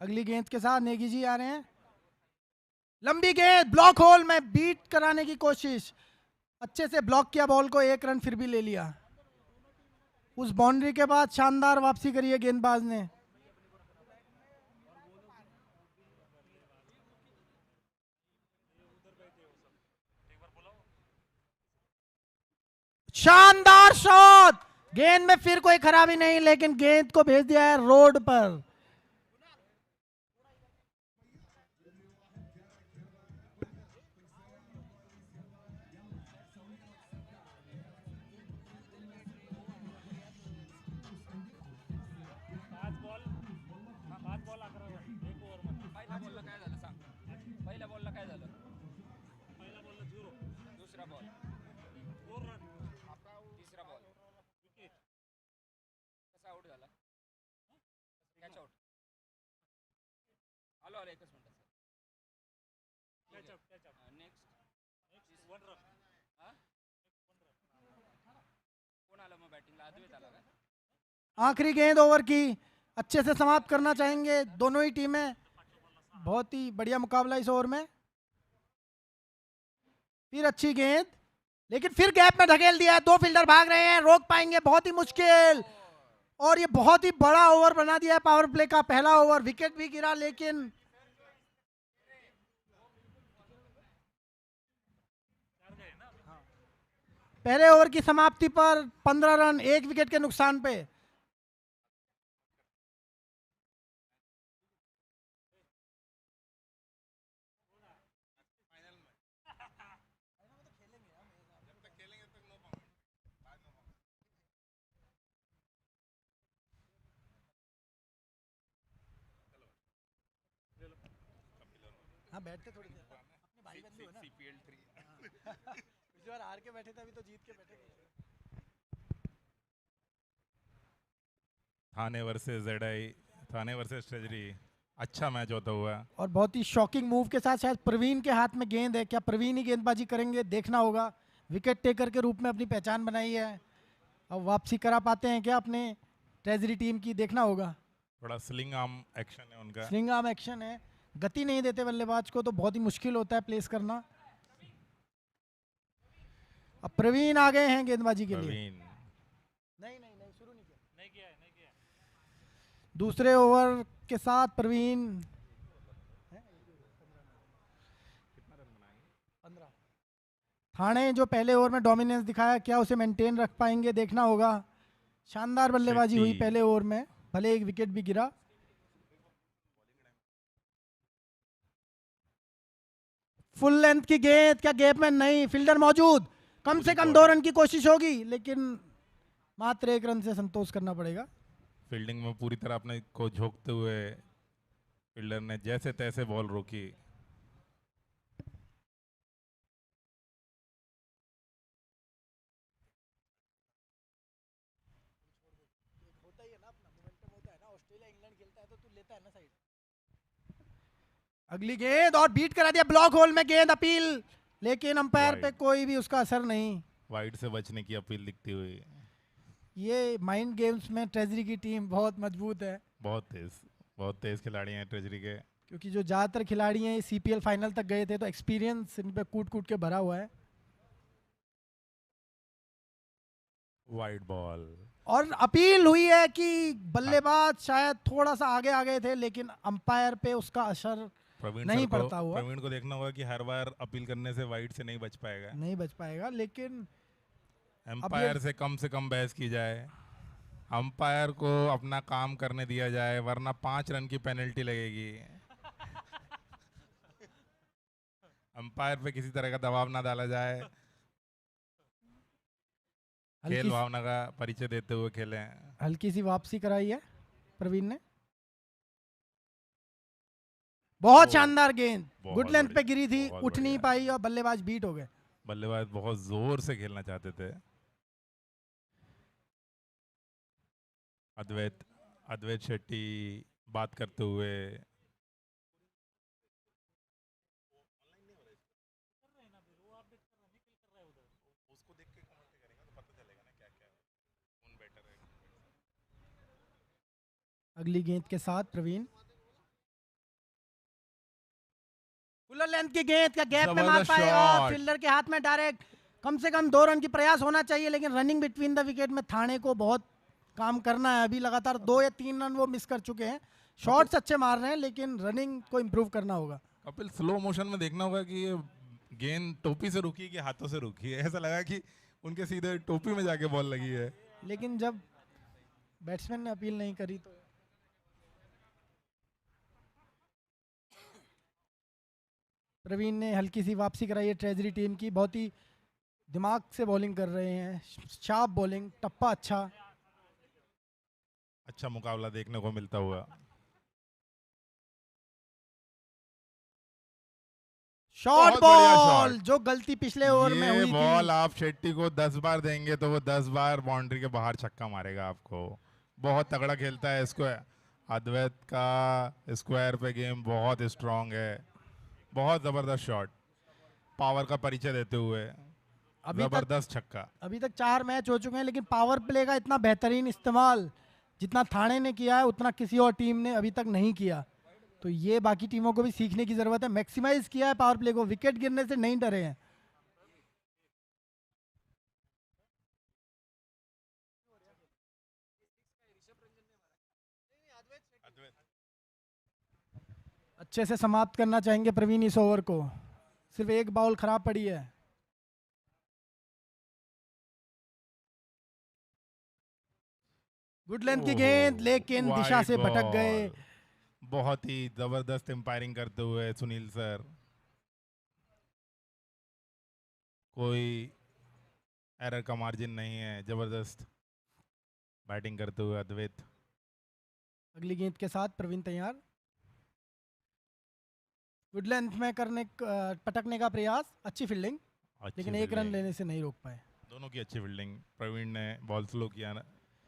अगली गेंद के साथ नेगी जी आ रहे हैं। लंबी गेंद, ब्लॉक होल में बीट कराने की कोशिश, अच्छे से ब्लॉक किया बॉल को, एक रन फिर भी ले लिया। उस बाउंड्री के बाद शानदार वापसी करी है गेंदबाज ने। शानदार शॉट, गेंद में फिर कोई खराबी नहीं, लेकिन गेंद को भेज दिया है रोड पर। आखिरी गेंद ओवर की, अच्छे से समाप्त करना चाहेंगे दोनों ही टीमें। बहुत ही बढ़िया मुकाबला इस ओवर में। फिर अच्छी गेंद, लेकिन फिर गैप में ढकेल दिया। दो फील्डर भाग रहे हैं, रोक पाएंगे, बहुत ही मुश्किल। और ये बहुत ही बड़ा ओवर बना दिया है पावर प्ले का पहला ओवर। विकेट भी गिरा, लेकिन पहले ओवर की समाप्ति पर 15 रन, एक विकेट के नुकसान पे। हाँ बैठते थोड़ी देर, अपने भाई बंधु है ना। CPL 3 पिछली बार हार के बैठे थे, अभी तो जीत के बैठे थे। थाने वर्सेस जेडआई, थाने वर्सेस ट्रेजरी, अच्छा मैच होता हुआ। और बहुत ही शॉकिंग मूव के साथ शायद प्रवीण के हाथ में गेंद है। क्या प्रवीण ही गेंदबाजी करेंगे, देखना होगा। विकेट टेकर के रूप में अपनी पहचान बनाई है, अब वापसी करा पाते हैं क्या अपने ट्रेजरी टीम की, देखना होगा। थोड़ा स्लिंग आर्म एक्शन है उनका। स्विंग आर्म एक्शन है, गति नहीं देते बल्लेबाज को, तो बहुत ही मुश्किल होता है प्लेस करना। अब प्रवीण आ गए हैं गेंदबाजी के लिए। प्रवीण नहीं शुरू नहीं किया। दूसरे ओवर के साथ प्रवीण 15। थाने जो पहले ओवर में डोमिनेंस दिखाया, क्या उसे मेंटेन रख पाएंगे, देखना होगा। शानदार बल्लेबाजी हुई पहले ओवर में, भले एक विकेट भी गिरा। फुल लेंथ की गेंद, क्या गैप में नहीं, फील्डर मौजूद, कम से कम 2 रन की कोशिश होगी, लेकिन मात्र 1 रन से संतोष करना पड़ेगा। फील्डिंग में पूरी तरह अपने को झोंकते हुए फील्डर ने जैसे तैसे बॉल रोकी। होता ही है ना, अपना मोमेंटम होता है ना, ऑस्ट्रेलिया इंग्लैंड खेलता है तो तू लेता है ना साइड। अगली गेंद और बीट करा दिया, ब्लॉक होल में गेंद, अपील, लेकिन अंपायर पे कोई भी उसका असर नहीं। वाइड से बचने की अपील दिखती हुई। ये माइंड गेम्स में ट्रेजरी की टीम बहुत मजबूत है, बहुत तेज खिलाड़ी हैं ट्रेजरी के। क्योंकि जो ज्यादातर खिलाड़ी हैं CPL फाइनल तक गए थे, तो एक्सपीरियंस इन पे कूट कूट के भरा हुआ है। वाइड बॉल, और अपील हुई है कि बल्लेबाज शायद थोड़ा सा आगे आ गए थे, लेकिन अंपायर पे उसका असर नहीं पड़ता हुआ। प्रवीण को देखना होगा कि हर बार अपील करने से वाइड से नहीं बच पाएगा, लेकिन एम्पायर से कम बहस की जाए, अंपायर को अपना काम करने दिया जाए, वरना 5 रन की पेनल्टी लगेगी। अंपायर पे किसी तरह का दबाव ना डाला जाए, खेल भावना का परिचय देते हुए खेलें। हल्की सी वापसी कराई है प्रवीण ने। बहुत शानदार गेंद, गुड लेंथ पे गिरी थी, उठ नहीं पाई और बल्लेबाज बीट हो गए। बल्लेबाज बहुत जोर से खेलना चाहते थे। अद्वैत शेट्टी बात करते हुए। अगली गेंद के साथ प्रवीण फुलर लेंथ की गेंद का गैप में मार जबरदस्त पाएगा, शॉट। फील्डर के हाथ में डायरेक्ट। कम से कम 2 रन की प्रयास होना चाहिए, लेकिन रनिंग बिटवीन द विकेट में थाने को बहुत काम करना है। अभी लगातार 2 या 3 रन वो मिस कर चुके हैं। शॉट्स अच्छे मार रहे हैं, लेकिन रनिंग को इम्प्रूव करना होगा। कपिल, स्लो मोशन में देखना होगा कि ये गेंद टोपी से रुकी कि हाथों से रुकी है। ऐसा लगा कि उनके सीधे टोपी में जाके बॉल लगी है। लेकिन जब बैट्समैन ने अपील नहीं करी तो प्रवीण ने हल्की सी वापसी कराई है ट्रेजरी टीम की। बहुत ही दिमाग से बॉलिंग कर रहे हैं, शार्प बॉलिंग, टप्पा अच्छा। अच्छा मुकाबला देखने को मिलता हुआ। शॉर्ट बहुत बढ़िया बॉल, शॉट। जो गलती पिछले ओवर में ये हुई बॉल थी। आप शेट्टी को 10 बार देंगे तो वो 10 बार बाउंड्री के बाहर छक्का मारेगा आपको। बहुत तगड़ा खेलता है स्क्वायर। अद्वैत का स्क्वायर पे गेम बहुत स्ट्रांग है। बहुत जबरदस्त शॉट, पावर का परिचय देते हुए जबरदस्त छक्का। अभी तक 4 मैच हो चुके हैं, लेकिन पावर प्ले का इतना बेहतरीन इस्तेमाल जितना थाने ने किया है उतना किसी और टीम ने अभी तक नहीं किया। तो ये बाकी टीमों को भी सीखने की जरूरत है। मैक्सिमाइज किया है पावर प्ले को, विकेट गिरने से नहीं डरे हैं। अच्छे से समाप्त करना चाहेंगे प्रवीण इस ओवर को। सिर्फ एक बॉल खराब पड़ी है। गुड लेंथ की गेंद, लेकिन दिशा वाइड से भटक गए। बॉल। बहुत ही जबरदस्त एम्पायरिंग करते हुए सुनील सर। कोई एरर का मार्जिन नहीं है। जबरदस्त बैटिंग करते हुए अद्वैत। अगली गेंद के साथ प्रवीण तैयार। गुड लेंथ में पटकने का प्रयास, अच्छी फील्डिंग, लेकिन एक रन लेने से नहीं रोक पाए। दोनों की अच्छी फील्डिंग। प्रवीण ने बॉल स्लो किया,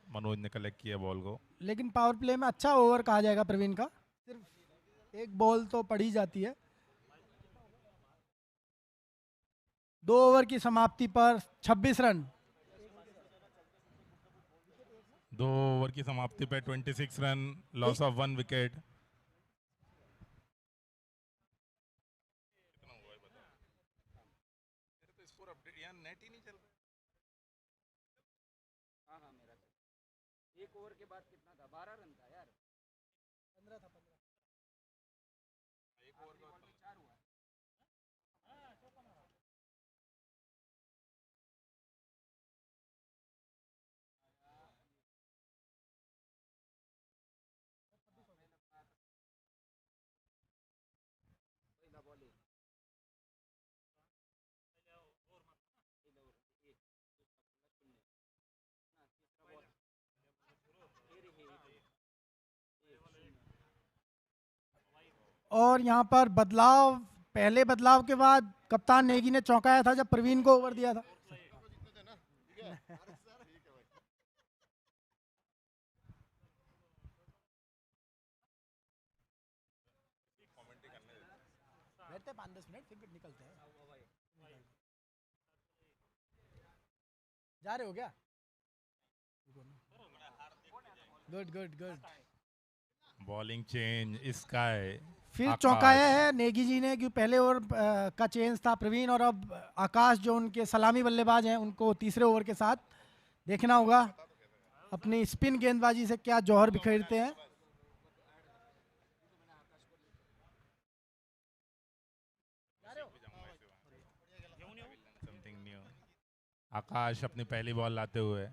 मनोज ने कलेक्ट किया बॉल को। लेकिन पावर प्ले में अच्छा ओवर कहा जाएगा प्रवीण का। सिर्फ एक बॉल तो पड़ी जाती है। 2 ओवर की समाप्ति पर 26 रन। 2 ओवर की समाप्ति पे 26 run, loss of 1 wicket. Net ही नहीं चल रहा। हाँ हाँ मेरा तो 1 ओवर के बाद कितना था? 12 रन था यार। 15 था, 15। एक ओवर का 4 हुआ। पहिला बॉल आहे. पहिला ओवर 1, दुसरा 0. ना तिसरा बॉल. हे रे हे इथे. 1-0. और यहाँ पर बदलाव, पहले बदलाव के बाद कप्तान नेगी ने चौंकाया था जब प्रवीण को ओवर दिया था। बैठते 5-10 मिनट फिर निकलते हैं। जा रहे हो क्या? Good good good. Bowling change sky. फिर चौंकाया है नेगी जी ने, कि पहले ओवर का चेंज था प्रवीण, और अब आकाश जो उनके सलामी बल्लेबाज हैं उनको तीसरे ओवर के साथ देखना होगा अपनी स्पिन गेंदबाजी से क्या जौहर बिखेरते हैं। Something new. आकाश अपनी पहली बॉल लाते हुए।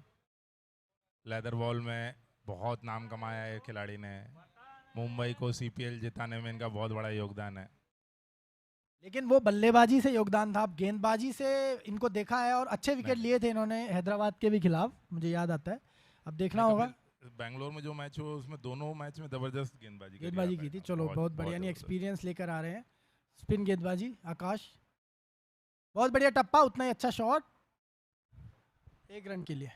लेदर बॉल में बहुत नाम कमाया है खिलाड़ी ने। मुंबई को सीपीएल जिताने में इनका बहुत बड़ा योगदान है। लेकिन वो बल्लेबाजी से योगदान था, अब गेंदबाजी से इनको देखा है, और अच्छे विकेट लिए थे इन्होंने हैदराबाद के भी खिलाफ, मुझे याद आता है। अब देखना होगा। बैंगलोर में जो मैच हुआ उसमें दोनों मैच में जबरदस्त गेंदबाजी की थी। चलो बहुत बढ़िया, नहीं एक्सपीरियंस लेकर आ रहे हैं। स्पिन गेंदबाजी आकाश, बहुत बढ़िया टप्पा, उतना ही अच्छा शॉट, 1 रन के लिए।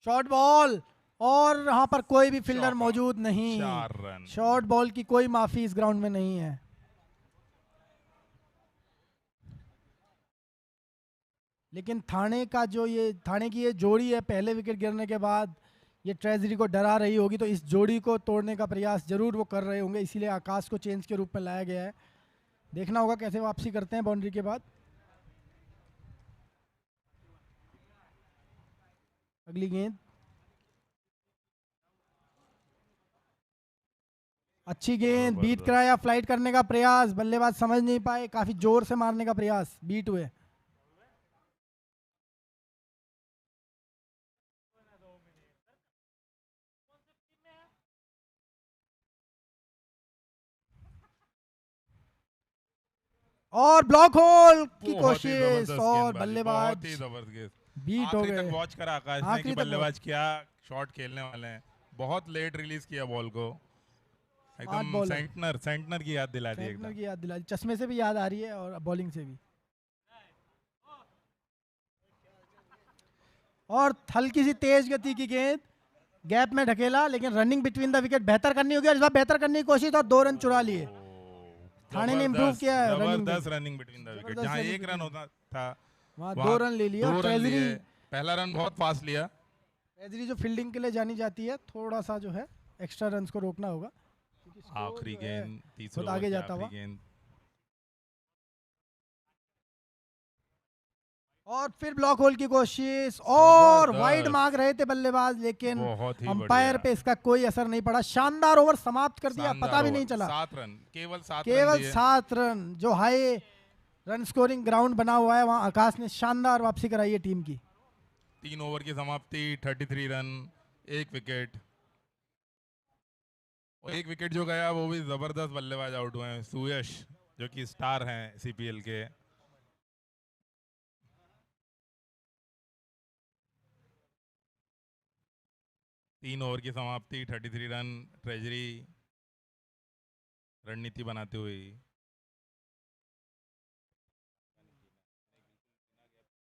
शॉर्ट बॉल, और यहाँ पर कोई भी फील्डर चौका। मौजूद नहीं। 4 रन। शॉर्ट बॉल की कोई माफी इस ग्राउंड में नहीं है। लेकिन थाने की ये जोड़ी है, पहले विकेट गिरने के बाद ये ट्रेजरी को डरा रही होगी, तो इस जोड़ी को तोड़ने का प्रयास जरूर वो कर रहे होंगे, इसीलिए आकाश को चेंज के रूप में लाया गया है। देखना होगा कैसे वापसी करते हैं बाउंड्री के बाद। अगली गेंद अच्छी गेंद, बीट जबरदस्त। कराया, फ्लाइट करने का प्रयास, बल्लेबाज समझ नहीं पाए, काफी जोर से मारने का प्रयास, बीट हुए। और ब्लॉक होल की बहुत ही कोशिश जबरदस्त और गेंदबाजी, बल्लेबाज बहुत ही जबरदस्त। बीट हो आखिरी गए। तक वॉच करा आकाश ने आखिरी कि तक बल्लेबाज क्या शॉट खेलने वाले हैं। बहुत लेट रिलीज किया बॉल को, एकदम बॉलर। सेंटनर की याद दिला दी सेंटनर एकदम। की याद दिलाई, चश्मे से भी याद आ रही है और बॉलिंग से भी। और हल्की सी तेज गति की गेंद, गैप में ढकेला, लेकिन रनिंग बिटवीन द विकेट बेहतर करनी होगी और इस बार बेहतर करने की कोशिश और 2 रन चुरा लिए। थाने ने इंप्रूव किया है रनिंग में। जबरदस्त रनिंग बिटवीन द विकेट। जबरदस्त जहां running 1 रन between। होता था वहाँ वहाँ 2 रन ले लिए। 2 और रन लिए। ट्रेजरी, पहला रन बहुत फास्ट लिया। ट्रेजरी जो फील्डिंग के लिए जानी जाती है, थोड़ा सा जो है एक्स्ट्रा रन्स को रोकना होगा, क्योंकि स्कोर आखिरी जो है गेंद, तीसरे बहुत ओवर आगे की जाता आखिरी हुआ। गेंद। और फिर ब्लॉक होल की कोशिश और जबरदस्त। वाइड मांग रहे थे बल्लेबाज, लेकिन बहुत ही अंपायर बढ़िया। पे इसका कोई असर नहीं पड़ा। शानदार ओवर समाप्त कर दिया, शानदार पता भी ओवर। नहीं चला। 7 रन, केवल 7 रन केवल दिए। 7 रन, जो हाई रन स्कोरिंग ग्राउंड बना हुआ है, वहां आकाश ने शानदार वापसी कराई है टीम की। 3 ओवर की समाप्ति, 33 रन, 1 विकेट। और 1 विकेट जो गया वो भी जबरदस्त बल्लेबाज आउट हुए हैं। सुयश जो कि स्टार हैं सीपीएल के। तीन ओवर की समाप्ति, 33 रन। ट्रेजरी रणनीति बनाते हुए।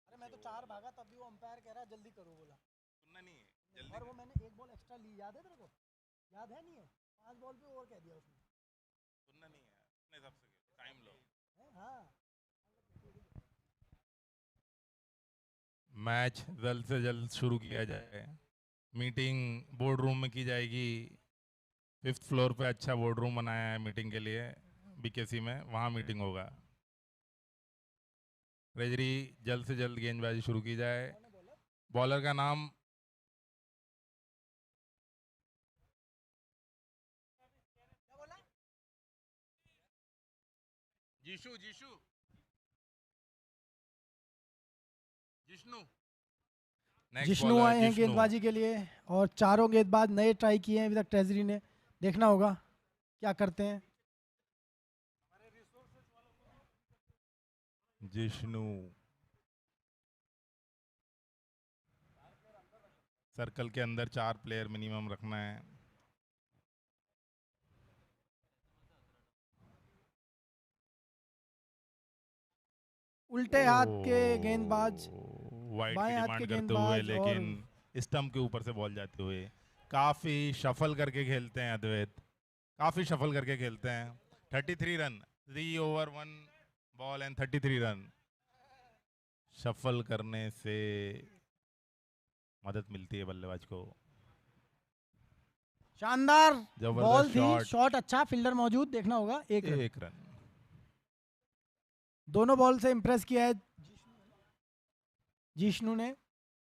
अरे मैं तो 4 भागा, तब भी वो अंपायर कह रहा है जल्दी करो, बोला। सुनना नहीं है जल्दी। और वो मैंने 1 बॉल एक्स्ट्रा ली, याद है तेरे को? याद है नहीं है? 5 बॉल पे और कह दिया उसने। सुनना नहीं है, अपने हिसाब से टाइम लो। हाँ। मैच जल्द से जल्द शुरू किया जाए। मीटिंग बोर्ड रूम में की जाएगी। 5th फ्लोर पे अच्छा बोर्ड रूम बनाया है मीटिंग के लिए बीकेसी में, वहाँ मीटिंग होगा। ट्रेजरी जल्द से जल्द गेंदबाजी शुरू की जाए। बॉलर का नाम जिशु जिष्णु जिष्णु आए हैं गेंदबाजी के लिए, और चारों गेंदबाज नए ट्राई किए हैं अभी तक ट्रेजरी ने। देखना होगा क्या करते हैं। जिष्णु सर्कल के अंदर 4 प्लेयर मिनिमम रखना है। उल्टे हाथ के गेंदबाज, वाइड बाएं की हाथ के डिमांड करते हुए, गेंदबाज, लेकिन स्टंप के ऊपर से बॉल जाते हुए काफी शफल करके खेलते हैं अद्वैत, काफी शफल करके खेलते हैं। 33 run, 3 over 1 ball and 33 run. Shuffle करने से मदद मिलती है बल्लेबाज को। शानदार जबरदस्त बॉल थी, शॉट। शॉट अच्छा, फील्डर मौजूद, देखना होगा। 1 रन। 1 रन। दोनों बॉल से इंप्रेस किया है जिष्णु ने,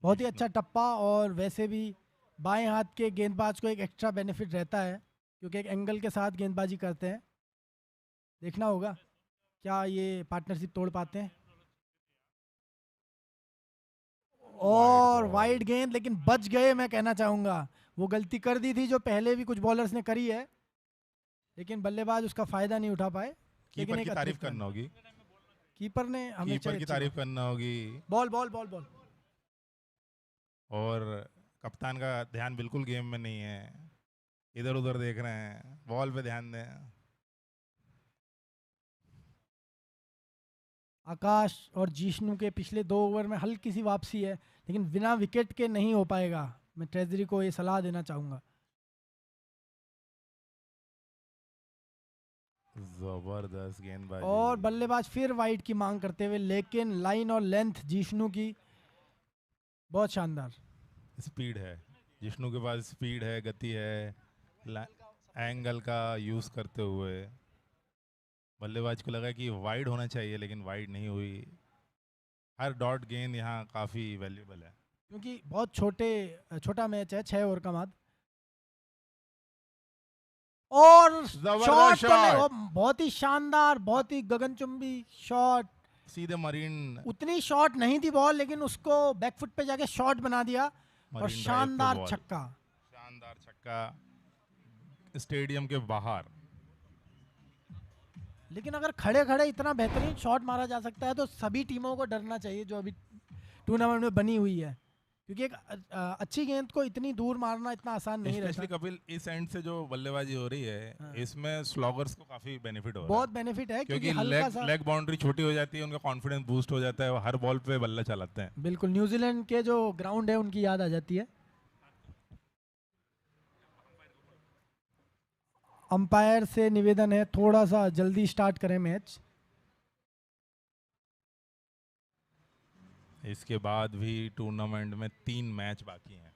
बहुत ही अच्छा टप्पा। और वैसे भी बाएं हाथ के गेंदबाज को एक एक्स्ट्रा बेनिफिट रहता है, क्योंकि एक एंगल के साथ गेंदबाजी करते हैं। देखना होगा क्या ये पार्टनरशिप तोड़ पाते हैं। और वाइड गेंद, लेकिन बच गए। मैं कहना चाहूंगा वो गलती कर दी थी जो पहले भी कुछ बॉलर्स ने करी है, लेकिन बल्लेबाज उसका फायदा नहीं उठा पाए। कीपर की एक तारीफ अतिरिक्त रन। करना होगी। कीपर ने हमें कीपर की तारीफ करना होगी। Ball ball ball ball. और कप्तान का ध्यान बिल्कुल गेम में नहीं है, इधर उधर देख रहे हैं। बॉल पे ध्यान दें। आकाश और जिष्णु के पिछले 2 ओवर में हल्की सी वापसी है, लेकिन बिना विकेट के नहीं हो पाएगा। मैं ट्रेजरी को ये सलाह देना चाहूँगा। जबरदस्त गेंदबाजी। और बल्लेबाज फिर वाइड की मांग करते हुए, लेकिन लाइन और लेंथ जिष्णु की बहुत शानदार। स्पीड है, जिष्णु के पास स्पीड है, गति है, एंगल का यूज करते हुए बल्लेबाज को लगा कि वाइड होना चाहिए, लेकिन वाइड नहीं हुई। हर डॉट गेंद यहाँ काफी वैल्यूबल है, क्योंकि बहुत छोटा मैच है, 6 ओवर का मात्र। और जबरदस्त शॉट तो नहीं, शॉट। वो बहुत ही शानदार, बहुत ही गगनचुंबी शॉट। सीधे मरीन उतनी शॉट नहीं थी बॉल, लेकिन उसको बैकफुट पे जाके शॉट बना दिया और मरीन ड्राइव पे शानदार बॉल। छक्का। शानदार छक्का स्टेडियम के बाहर। लेकिन अगर खड़े खड़े इतना बेहतरीन शॉट मारा जा सकता है तो सभी टीमों को डरना चाहिए जो अभी टूर्नामेंट में बनी हुई है, क्योंकि एक अच्छी गेंद को इतनी दूर मारना इतना आसान नहीं स्पेशली रहता। कपिल, इस एंड से जो बल्लेबाजी हो रही है, हाँ। इसमें स्लॉगर्स को काफी बेनिफिट हो रहा बहुत है, बेनिफिट है, क्योंकि क्योंकि हल्का सा लेग बाउंड्री छोटी हो जाती है, उनका कॉन्फिडेंस बूस्ट हो जाता है, वो हर बॉल पे बल्ला चलाते हैं। बिल्कुल न्यूजीलैंड के जो ग्राउंड है उनकी याद आ जाती है। अंपायर से निवेदन है थोड़ा सा जल्दी स्टार्ट करें मैच। इसके बाद भी टूर्नामेंट में 3 मैच बाकी हैं।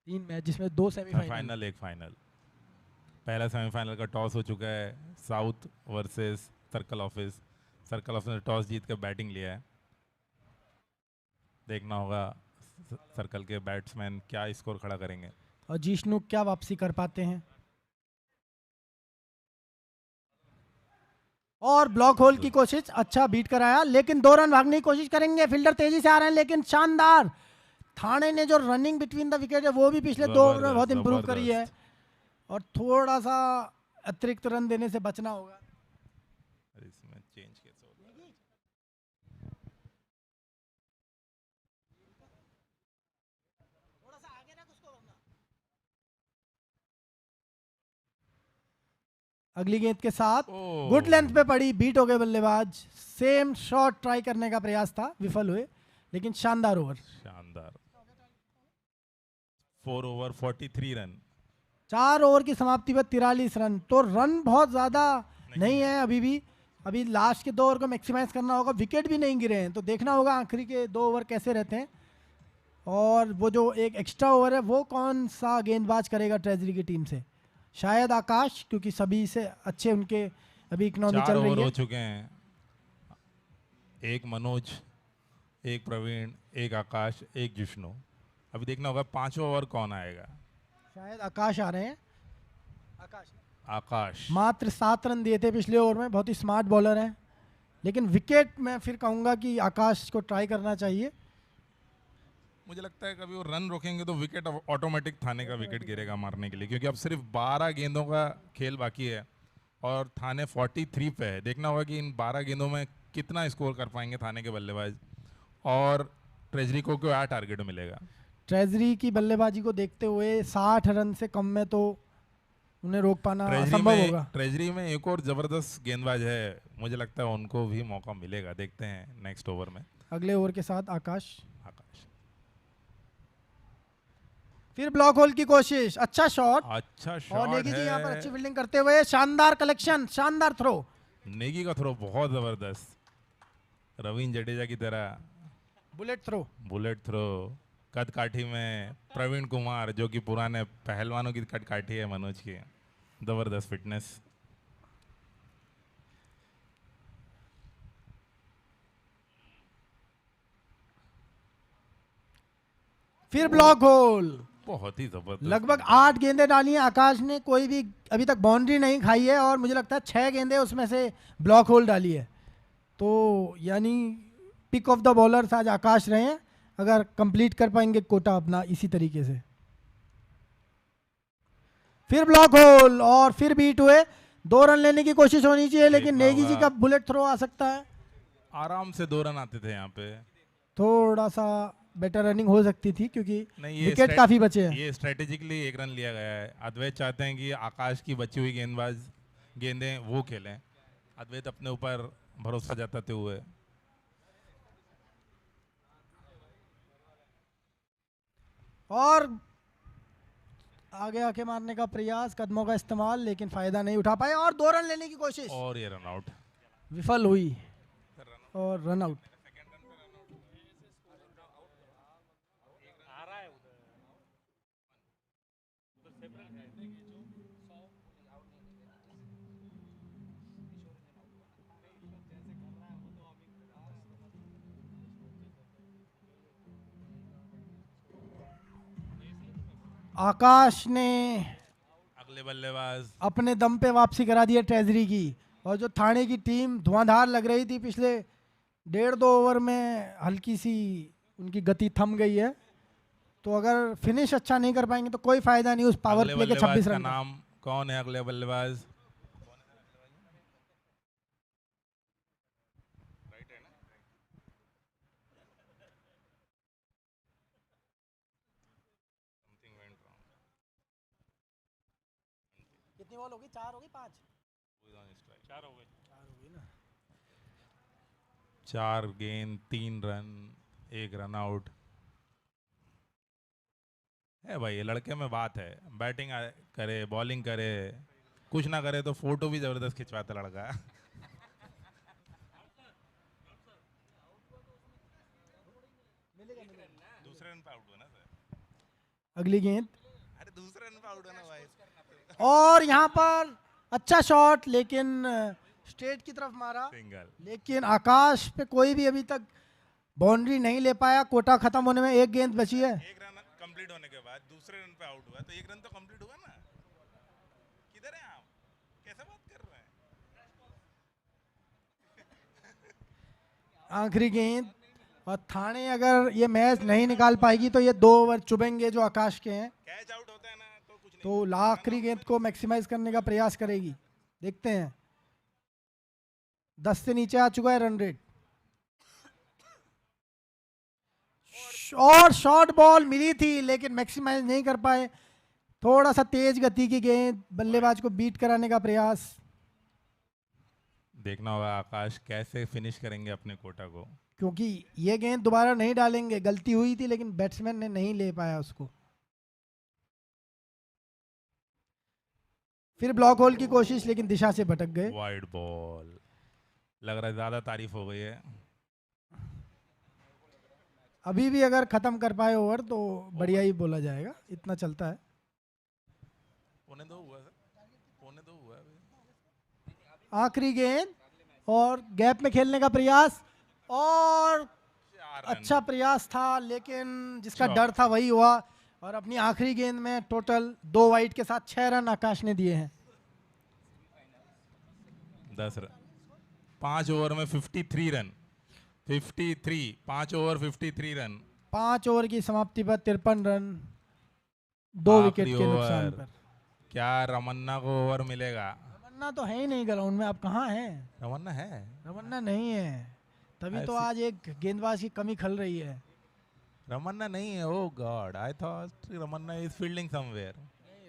3 मैच जिसमें 2 सेमीफाइनल। फाइनल, एक फाइनल। पहला सेमीफाइनल का टॉस हो चुका है, south versus circle office. Circle office ने टॉस जीत कर बैटिंग लिया है। देखना होगा सर्कल के बैट्समैन क्या स्कोर खड़ा करेंगे। और जिष्णु क्या वापसी कर पाते हैं। और ब्लॉक होल की कोशिश, अच्छा बीट कराया, लेकिन 2 रन भागने की कोशिश करेंगे। फील्डर तेजी से आ रहे हैं, लेकिन शानदार। थाने ने जो रनिंग बिटवीन द विकेट है वो भी पिछले 2 ओवर में बहुत इंप्रूव करी है, और थोड़ा सा अतिरिक्त रन देने से बचना होगा। इसमें चेंज कैसे होता है? अगली गेंद के साथ ओह। गुड लेंथ पे पड़ी, बीट हो गए बल्लेबाज। सेम शॉट ट्राई करने का प्रयास था, विफल हुए, लेकिन शानदार ओवर। शानदार। 4 ओवर 43 रन। 4 ओवर की समाप्ति पर 43 रन, तो रन बहुत ज्यादा नहीं है अभी भी। अभी लास्ट के 2 ओवर को मैक्सिमाइज करना होगा। विकेट भी नहीं गिरे हैं, तो देखना होगा आखिरी के 2 ओवर कैसे रहते हैं। और वो जो एक एक्स्ट्रा ओवर है वो कौन सा गेंदबाज करेगा ट्रेजरी की टीम से? शायद आकाश, क्योंकि सभी से अच्छे उनके अभी इकोनॉमी 4 चल रही ओवर हो है। चुके हैं। एक मनोज, एक प्रवीण, एक आकाश, एक जिष्णु। अभी देखना होगा 5वां ओवर कौन आएगा। शायद आकाश आ रहे हैं। आकाश मात्र 7 रन दिए थे पिछले ओवर में, बहुत ही स्मार्ट बॉलर हैं, लेकिन विकेट मैं फिर कहूंगा कि आकाश को ट्राई करना चाहिए। मुझे लगता है कभी वो रन रोकेंगे तो विकेट ऑटोमेटिक थाने का विकेट गिरेगा मारने के लिए, क्योंकि अब सिर्फ 12 गेंदों का खेल बाकी है और थाने 43 पे है। देखना होगा कि इन 12 गेंदों में कितना स्कोर कर पाएंगे थाने के बल्लेबाज, और ट्रेजरी को क्या टारगेट मिलेगा। ट्रेजरी की बल्लेबाजी को देखते हुए 60 रन से कम में तो उन्हें रोक पाना असंभव होगा। ट्रेजरी में एक और जबरदस्त गेंदबाज है, मुझे लगता है उनको भी मौका मिलेगा। देखते हैं नेक्स्ट ओवर में। अगले ओवर के साथ आकाश। आकाश फिर ब्लॉक होल की कोशिश, अच्छा शॉट। अच्छा और शॉट नेगी जी यहाँ पर है। अच्छी फील्डिंग करते हुए, शानदार कलेक्शन, शानदार थ्रो। नेगी का थ्रो बहुत जबरदस्त, रवींद्र जडेजा की तरह बुलेट थ्रो। Bullet throw. कद काठी में प्रवीण कुमार, जो कि पुराने पहलवानों की कद काठी है मनोज की, जबरदस्त फिटनेस। फिर ब्लॉक होल। बहुत ही जबरदस्त। लगभग 8 गेंदें डाली हैं आकाश ने, कोई भी अभी तक बाउंड्री नहीं खाई है, और मुझे लगता है 6 गेंदें उसमें से ब्लॉक होल डाली है। तो यानी पिक ऑफ द बॉलर्स आज आकाश रहे हैं, अगर कंप्लीट कर पाएंगे कोटा अपना इसी तरीके से। फिर ब्लॉक होल और फिर बीट हुए। 2 रन लेने की कोशिश होनी चाहिए, लेकिन देखना नेगी जी होगा। का बुलेट थ्रो आ सकता है। आराम से 2 रन आते थे यहाँ पे। थोड़ा सा बेटर रनिंग हो सकती थी, क्योंकि नहीं, विकेट काफी बचे हैं। ये स्ट्रेटेजिकली 1 रन लिया गया है। अद्वैत चाहते हैं कि आकाश की बची हुई गेंदें वो खेलें। अद्वैत अपने ऊपर भरोसा जताते हुए। और आगे आके मारने का प्रयास, कदमों का इस्तेमाल, लेकिन फायदा नहीं उठा पाए और 2 रन लेने की कोशिश और ये रन आउट। विफल हुई और रन आउट। आकाश ने अगले बल्लेबाज अपने दम पे वापसी करा दी है ट्रेजरी की, और जो थाने की टीम धुआंधार लग रही थी पिछले 1.5-2 ओवर में, हल्की सी उनकी गति थम गई है। तो अगर फिनिश अच्छा नहीं कर पाएंगे तो कोई फायदा नहीं उस पावर अगले प्ले के बल्लेबाज 26 का रन का। नाम कौन है? अगले बल्लेबाज कितनी बॉल होगी? 4 होगी 5? 4 हो गए। 4 होगी ना। 4 गेंद 3 रन 1 रन आउट है भाई। ये लड़के में बात है, बैटिंग करे बॉलिंग करे, कुछ ना करे तो फोटो भी जबरदस्त खिंचवाता लड़का। दूसरे रन पे आउट हुआ ना सर? अगली गेंद अरे दूसरे रन पे आउट हुआ ना भाई। और यहाँ पर अच्छा शॉट, लेकिन स्ट्रेट की तरफ मारा, सिंगल। लेकिन आकाश पे कोई भी अभी तक बाउंड्री नहीं ले पाया। कोटा खत्म होने में 1 गेंद बची है। 1 रन कंप्लीट होने के बाद दूसरे रन पे आउट हुआ तो 1 रन तो कंप्लीट हुआ ना। किधर है आप? कैसे बात कर रहे हैं? आखिरी गेंद, और थाने अगर ये मैच नहीं निकाल पाएगी तो ये 2 ओवर चुभेंगे जो आकाश के हैं। कैच आउट होता है ना तो कुछ नहीं। तो आखिरी गेंद को मैक्सिमाइज करने का प्रयास करेगी, देखते हैं। 10 से नीचे आ चुका है रन रेट, और शॉर्ट बॉल मिली थी लेकिन मैक्सिमाइज नहीं कर पाए। थोड़ा सा तेज गति की गेंद, बल्लेबाज को बीट कराने का प्रयास। देखना होगा आकाश कैसे फिनिश करेंगे अपने कोटा को। क्योंकि ये गेंद दोबारा नहीं डालेंगे, गलती हुई थी लेकिन बैट्समैन ने नहीं ले पाया उसको। फिर ब्लॉक होल की कोशिश, लेकिन दिशा से भटक गए। वाइड बॉल, लग रहा है ज्यादा तारीफ हो गई है। अभी भी अगर खत्म कर पाए ओवर तो बढ़िया ही बोला जाएगा, इतना चलता है। पौने 2 हुआ सर, पौने 2 हुआ अभी। आखिरी गेंद और गैप में खेलने का प्रयास, और 4 रन। अच्छा प्रयास था लेकिन जिसका चौक। डर था वही हुआ। और अपनी आखिरी गेंद में टोटल 2 वाइड के साथ 6 रन आकाश ने दिए हैं। 10 रन 5 ओवर में 53 रन। 53 5 over 53 run. 5 ओवर की समाप्ति पर 53 रन, 2 विकेट आखिरी के ओवर। नुकसान पर। क्या रमन्ना को ओवर मिलेगा? रमन्ना तो है ही नहीं ग्राउंड में, अब कहाँ है? रमन्ना है? रमन्ना नहीं है, तभी तो ऐसी- आज एक गेंदबाज की कमी खल रही है। रमन्ना नहीं है। Oh god, I thought Ramanna is fielding somewhere.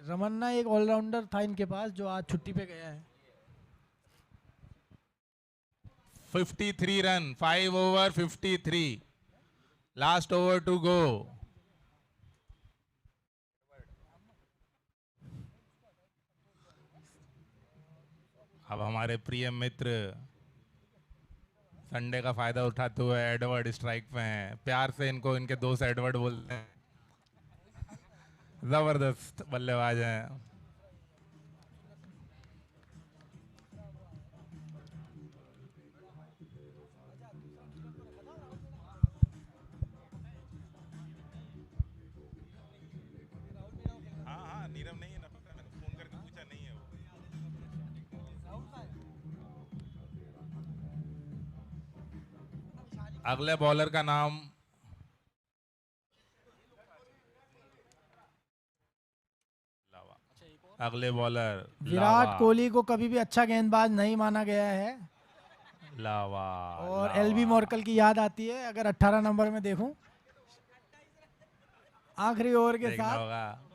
Ramanna एक ऑलराउंडर था इनके पास जो आज छुट्टी पे गया है। 53 run 5 over 53, last over to go. अब हमारे प्रिय मित्र संडे का फायदा उठाते हुए एडवर्ड स्ट्राइक पे हैं। प्यार से इनको इनके दोस्त एडवर्ड बोलते हैं। जबरदस्त बल्लेबाज हैं। हाँ हाँ, नीरव नहीं है ना, पता है, फोन करके पूछा नहीं है वो। अगले बॉलर का नाम अगले बॉलर विराट कोहली को कभी भी अच्छा गेंदबाज नहीं माना गया है, लावा। और एलबी मॉर्कल की याद आती है अगर 18 नंबर में देखूं। आखिरी ओवर के देखना साथ होगा।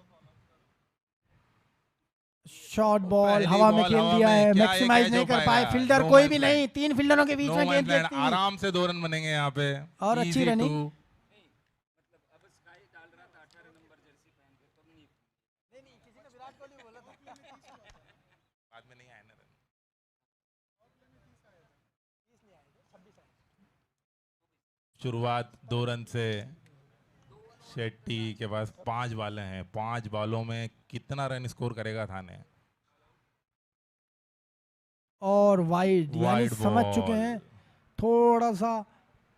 शॉर्ट बॉल पहली हवा में बॉल खेल हवा दिया में, है, क्या ये मैक्सिमाइज कैच नहीं हो कर पाए पाएगा? फील्डर No कोई भी man's नहीं, land। 3 फील्डरों के बीच No में man's गेंद land, फेंकती। आराम से 2 रन बनेंगे यहाँ पे। और अच्छी Easy रनिंग। two। अब स्काई डाल रहा था 18 नंबर जर्सी पहन के, तब नहीं बाद में नहीं आए ना रन। शुरुआत 2 रन से। शेट्टी के पास 5 बॉलें हैं, 5 बॉलों में कितना रन स्कोर करेगा थाने। और वाइड, यानी वाइड समझ चुके बॉल। हैं। थोड़ा सा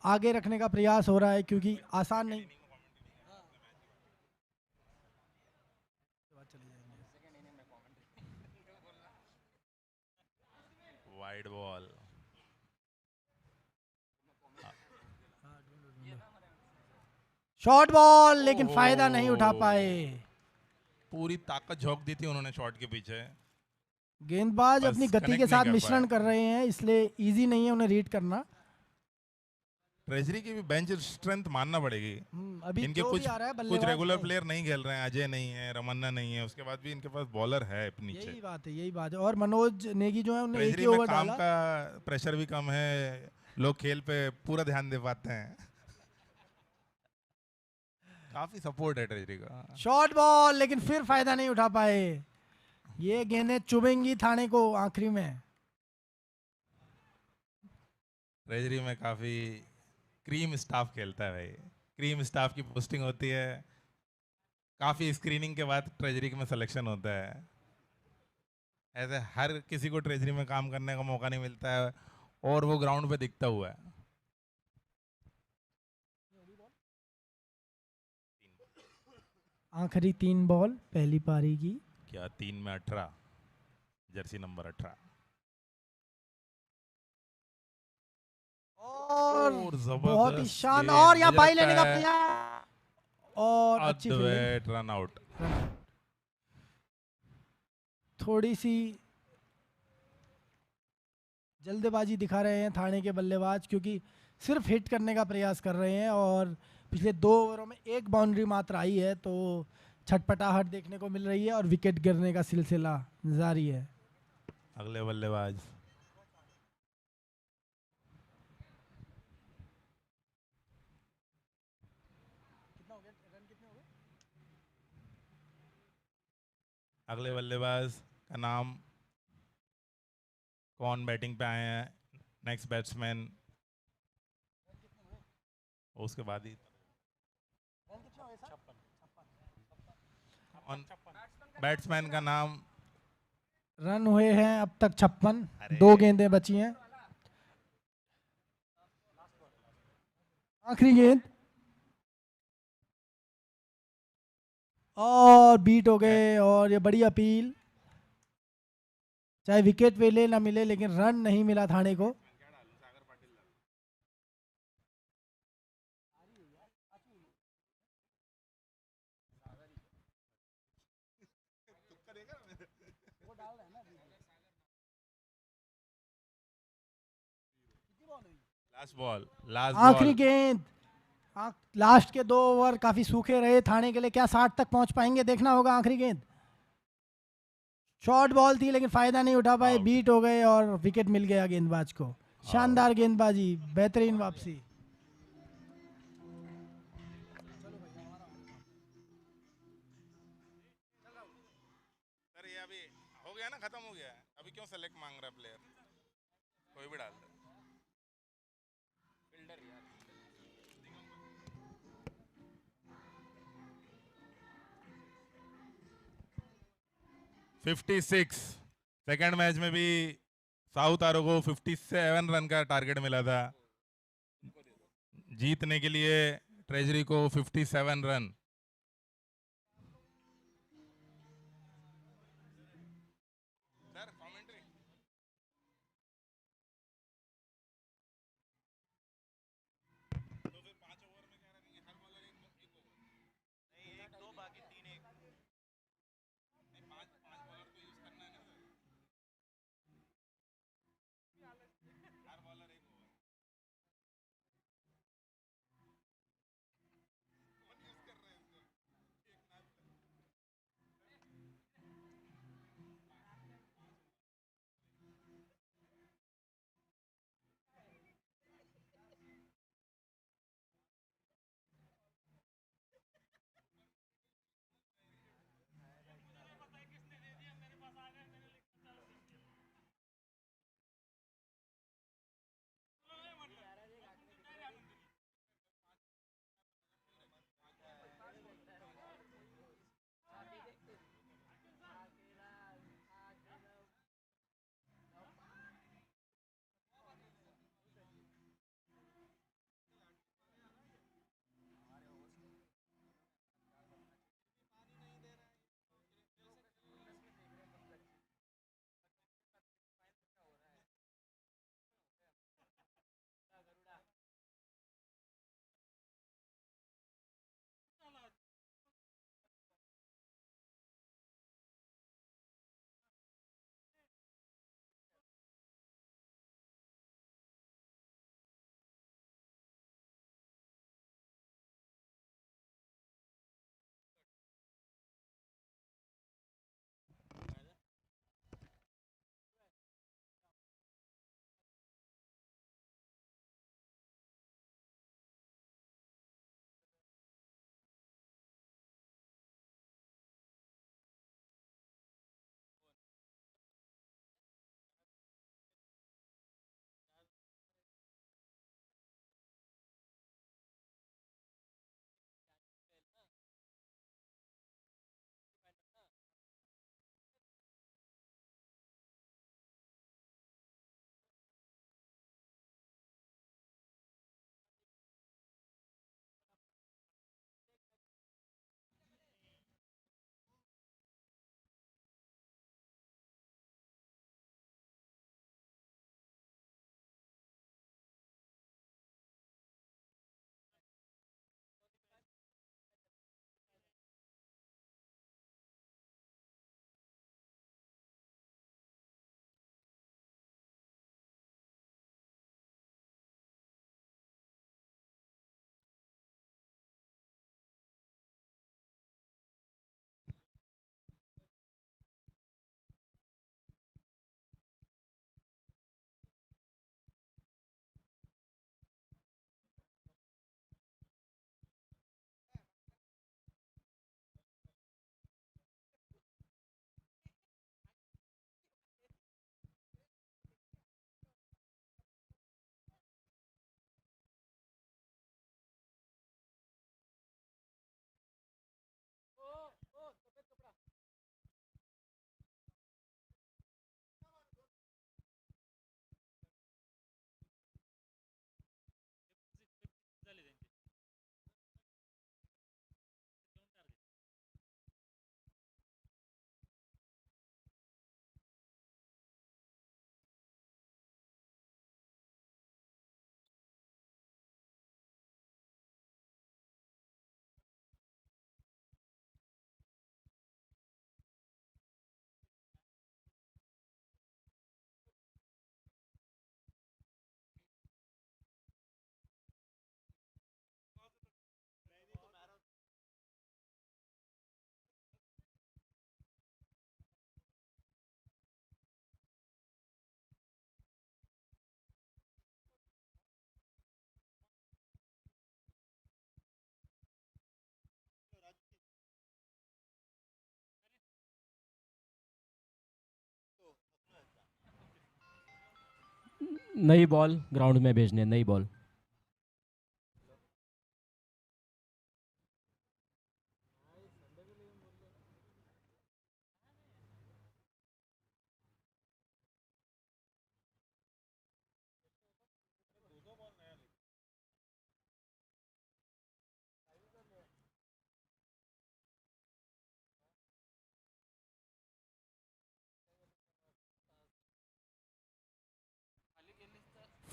आगे रखने का प्रयास हो रहा है क्योंकि आसान नहीं। Wide ball. शॉर्ट बॉल, लेकिन फायदा नहीं उठा ओहो। पाए। पूरी ताकत झोंक दी थी उन्होंने शॉट के पीछे। गेंदबाज बस अपनी गति के कनेक्ट नहीं साथ कर मिश्रण पाए। कर रहे हैं, इसलिए इजी नहीं है उन्हें रीड करना। ट्रेजरी की भी बेंच स्ट्रेंथ मानना पड़ेगी। अभी इनके जो भी कुछ आ रहा है कुछ बल्लेबाज रेगुलर है। प्लेयर नहीं खेल रहे हैं, अजय नहीं है, रमन्ना नहीं है, उसके बाद भी इनके पास बॉलर है नीचे। यही बात है, यही बात है। और मनोज नेगी जो है उन्हें एक ही ट्रेजरी में ओवर काम डाला। का प्रेशर भी कम है, लोग खेल पे पूरा ध्यान दे पाते हैं। काफी सपोर्ट है ट्रेजरी का। शॉर्ट बॉल, लेकिन फिर फायदा नहीं उठा पाए। ये गेंदें चुभेंगी थाने को आखिरी में। ट्रेजरी में काफी क्रीम स्टाफ खेलता है भाई। क्रीम स्टाफ की पोस्टिंग होती है, काफी स्क्रीनिंग के बाद ट्रेजरी में सिलेक्शन होता है। ऐसे हर किसी को ट्रेजरी में काम करने का मौका नहीं मिलता है, और वो ग्राउंड पे दिखता हुआ है। आखिरी 3 बॉल पहली पारी की। क्या 3 में 18, जर्सी नंबर 18। और बहुत ही जबरदस्त शानदार, गेंद, यहाँ मुझे बाई लगता लेने का है प्रयास। और अच्छी फील्डिंग। अद्वैत रन आउट। थोड़ी सी जल्दबाजी दिखा रहे हैं थाने के बल्लेबाज, क्योंकि सिर्फ हिट करने का प्रयास कर रहे हैं और पिछले 2 ओवरों में 1 बाउंड्री मात्र आई है, तो छटपटाहट देखने को मिल रही है और विकेट गिरने का सिलसिला जारी है। अगले बल्लेबाज अगले बल्लेबाज का नाम, कौन बैटिंग पे आए हैं, नेक्स्ट बैट्समैन, उसके बाद ही बैट्समैन का नाम। रन हुए हैं अब तक 56, अरे 2 गेंदें बची हैं। आखिरी गेंद और बीट हो गए, और ये बड़ी अपील। चाहे विकेट मिले ना मिले, लेकिन रन नहीं मिला थाने को। लास्ट आखिरी बॉल। गेंद। लास्ट के 2 ओवर काफी सूखे रहे थाने के लिए। क्या 60 तक पहुंच पाएंगे, देखना होगा। आखिरी गेंद शॉर्ट बॉल थी, लेकिन फायदा नहीं उठा पाए, Out. बीट हो गए और विकेट मिल गया गेंदबाज को। शानदार गेंदबाजी, बेहतरीन वापसी। सर ये अभी हो गया ना, खत्म हो गया है, अभी क्यों सेलेक्ट मांग रहा है प्लेयर, कोई भी डाल दे। फील्डर यार। 56। सेकेंड मैच में भी साउथ आरो को 57 रन का टारगेट मिला था, जीतने के लिए ट्रेजरी को 57 रन। Sir commentary. तो फिर 5 ओवर में क्या रखेंगे, हर बॉलर एक ओवर, नहीं 1 2 बाकी 3 1, नहीं 5 बॉलर को यूज करना है ना सर, हर बॉलर 1 ओवर। कौन यूज कर रहे हैं नई बॉल ग्राउंड में भेजनी है, नई बॉल।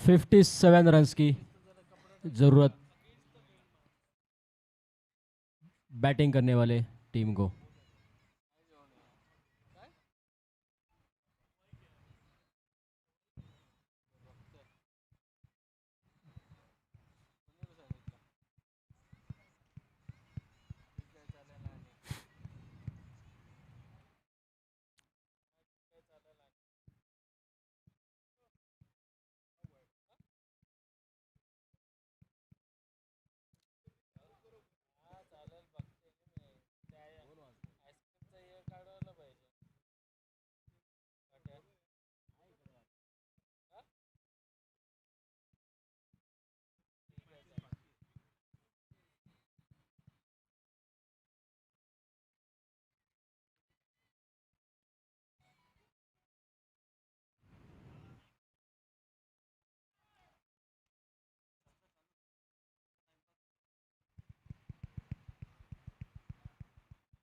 खाली 57 रन्स की ज़रूरत बैटिंग करने वाले टीम को।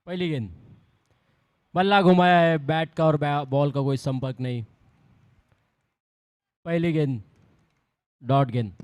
पहली गेंद, बल्ला घुमाया है, बैट का और बॉल का कोई संपर्क नहीं। पहली गेंद डॉट गेंद।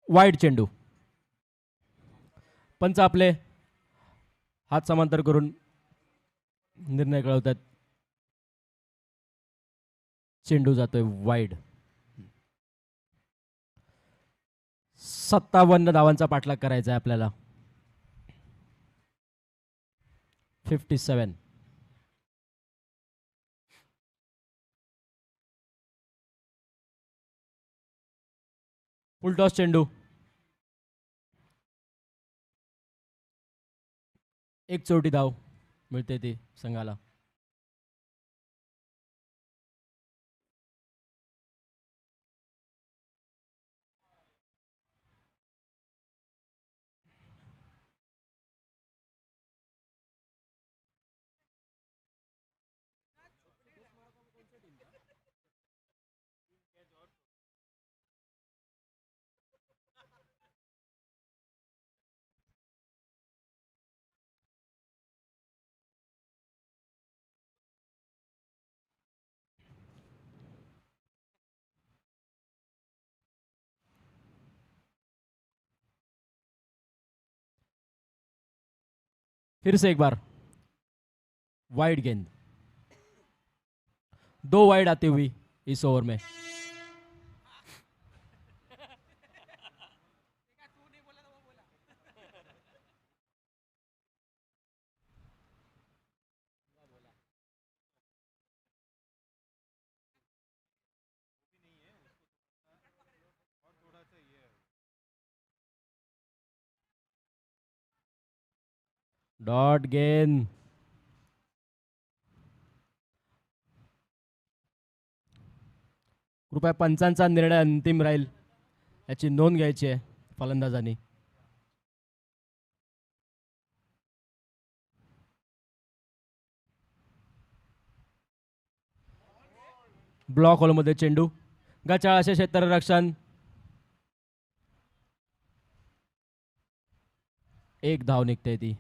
वाईड चेंडू। पंच आपले हात समांतर करून निर्णय कळवतात। चेंडू जातोय वाईड। 57 धावांचा पाठलाग करायचा आहे आपल्याला। 57। फुल टॉस चेंडू। एक चोटी धाव मिळते ती संघाला। फिर से एक बार वाइड गेंद। 2 वाइड आती हुई इस ओवर में। डॉट गेंद। कृपया पंचांचा निर्णय अंतिम राहील याची नोंद घ्यायची आहे फलंदाजांनी। ब्लॉक होलमध्ये चेंडू, गचाळ असे क्षेत्ररक्षण। एक धाव निघते ती।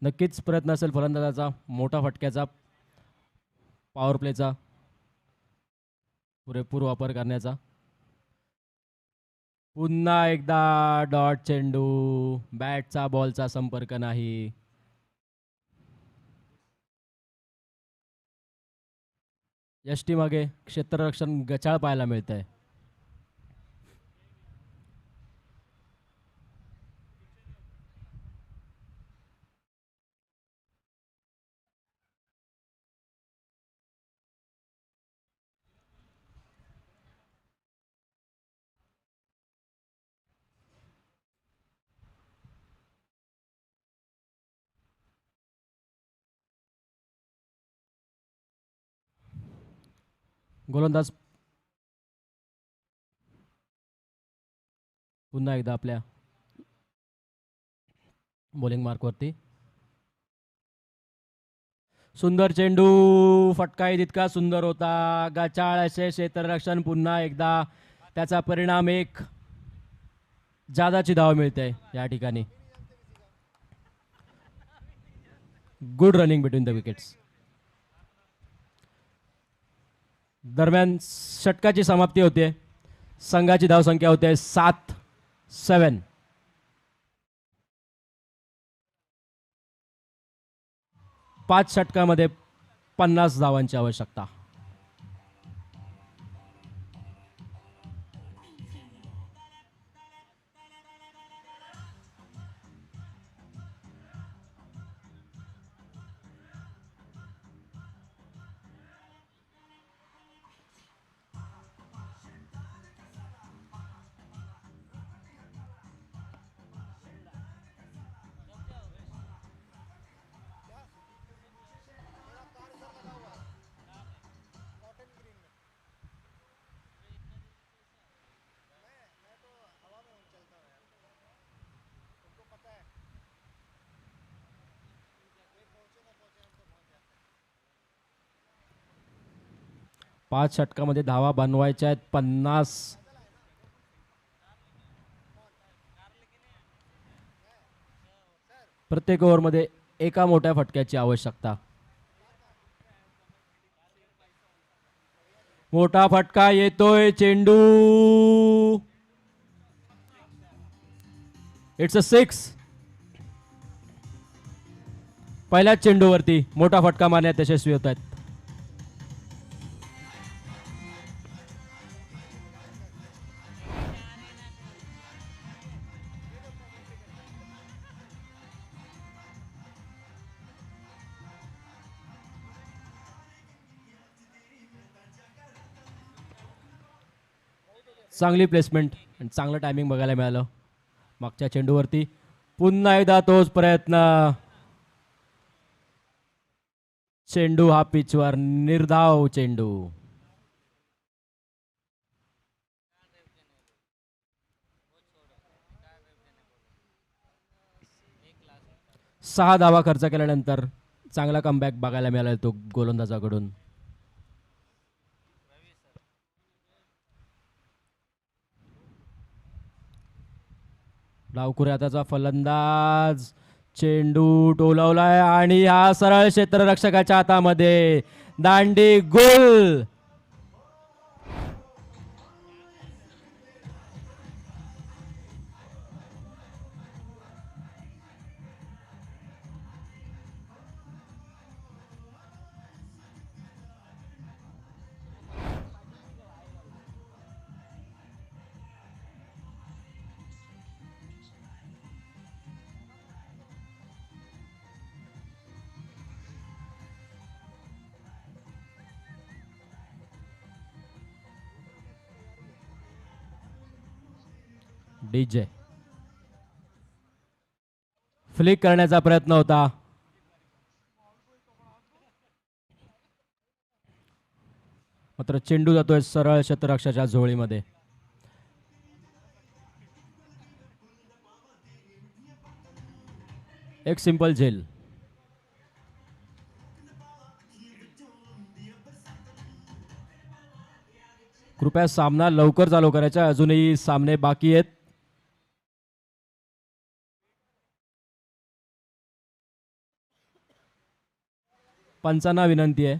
नक्कीच प्रयत्न असेल फलंदाजाचा मोठा फटक्याचा पॉवर प्लेचा पुरेपूर वापर करण्याचा. पुन्हा एकदा डॉट चेंडू, बॅटचा बॉलचा संपर्क नाही. यष्टी मागे क्षेत्ररक्षण गचाळ पाहायला मिळतंय. गोलंदाज पुन्हा एकदा आपल्या बॉलिंग मार्कवरती. सुंदर चेंडू, फटकाही तितका सुंदर होता. गचाळ असे क्षेत्ररक्षण पुन्हा एकदा, त्याचा परिणाम एक जादाची धाव मिळते या ठिकाणी. Good running between the wickets. दरम्यान षटकाची समाप्ती होते. संघाची धावसंख्या होते 7-7. 5 षटकामध्ये 50 धावांची आवश्यकता. पाच षटकामध्ये धावा बनवायच्या आहेत 50. प्रत्येक ओव्हरमध्ये एका मोठ्या फटक्याची आवश्यकता. मोठा फटका येतोय, चेंडू, इट्स अ 6. पहिल्याच चेंडूवरती मोठा फटका मारण्यात यशस्वी होत आहेत. चांगली प्लेसमेंट आणि चांगलं टायमिंग बघायला मिळालं मागच्या चेंडूवरती. पुन्हा एकदा तोच प्रयत्न. चेंडू हा पिचवर निर्धाव चेंडू. सहा धावा खर्च केल्यानंतर चांगला कमबॅक बघायला मिळाला तो गोलंदाजाकडून. डावखुऱ्याचा फलंदाज, चेंडू टोलवलाय आणि हा सरळ क्षेत्ररक्षकाच्या हातामध्ये. दांडी गोल. डीजे फ्लिक करण्याचा प्रयत्न होता, मात्र चेंडू जातोय सरळ क्षेत्ररक्षकाच्या झोळीमध्ये. एक सिंपल झेल. कृपया सामना लवकर चालू करायचा, अजूनही सामने बाकी आहेत. पंचांना विनंती आहे.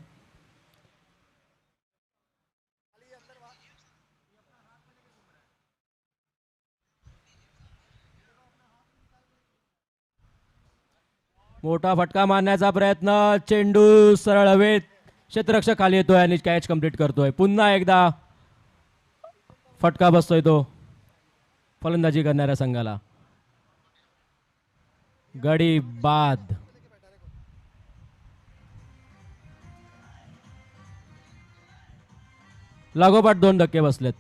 मोठा फटका मारण्याचा प्रयत्न, चेंडू सरळ हवेत, क्षेत्ररक्षक खाली येतोय आणि कॅच कंप्लीट करतोय. पुन्हा एकदा फटका बसतोय तो फलंदाजी करणाऱ्या संघाला. गडी बाद. लागोपाठ 2 धक्के बसलेत.